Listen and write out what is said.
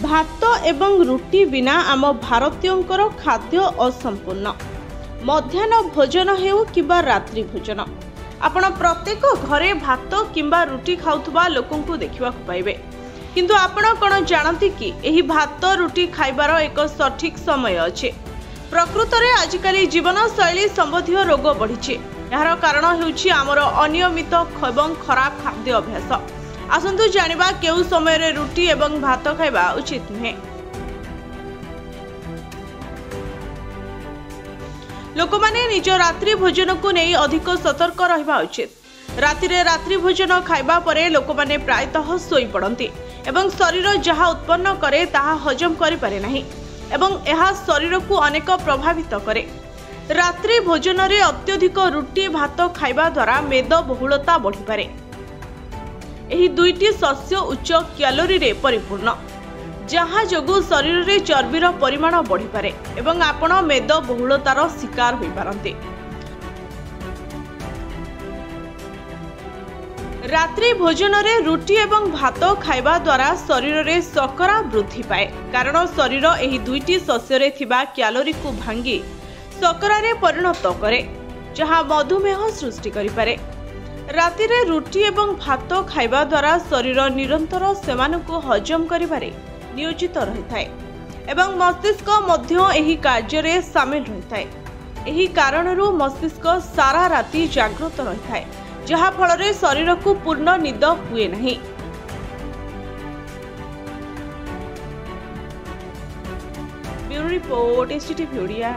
भात एवं रुटी बिना आम भारतीयंकर खाद्य असंपूर्ण। मध्याह्न भोजन हेउ किबा रात्रि भोजन आपण प्रत्येक घरे भात किंबा रुटी खाउथबा लोकंकु देखिबाकु पाइबे। किंतु आपण कोन जानती कि एही भात रुटी खाइबार एक सठिक समय अछि। प्रकृत रे आजिकाली जीवन शैली संबंधी रोग बढ़िछि। यार कारण हेउछि आमर अनियमित एवं खराब खाद्य अभ्यास। आसंतु जानिबा केउ समय रे रुटी एवं भात खाइबा उचित नुहे। लोकमाने निज रात्रि भोजन को नहीं अधिक सतर्क रहिबा उचित। रात्रि भोजन खाइबा परे लोकमाने प्रायतः सोई पड़ती एवं शरीर जहाँ उत्पन्न करे ताहा हजम करि पारे नाही एवं एहा शरीर को अनेक प्रभावित करे। रात्रि भोजन रे अत्यधिक रुटी भात खाइबा द्वारा मेदबहुलता बढ़ी पारे। एही दुईटी शस्य उच्च क्यालोरी रे परिपूर्ण, जहाँ जोगु शरीर रे चर्बीर परिमाण बढ़ी पारे एवं आपण मेदबहुलतार शिकार होई पारंते। रात्रि भोजन रे रुटी एवं भात खाइबा द्वारा शरीर रे शर्करा वृद्धि पाए, कारण शरीर एही दुईटी शस्य रे थिबा क्यालोरी को भांगी शर्करा रे परिणत करे, जहाँ मधुमेह सृष्टि करि पारे। राति रे रुटी एवं भात खाइबा द्वारा शरीर निरंतर सेमानकु हजम करिबारे नियोजित रहिथाय एवं मस्तिष्क मध्य एही कार्य रे शामिल रहिथाय। एही कारणरू मस्तिष्क सारा राति जागृत रहिथाय, जहा फल रे शरीर को पूर्ण निद हुए नहीं। Bureau report STTV Odia.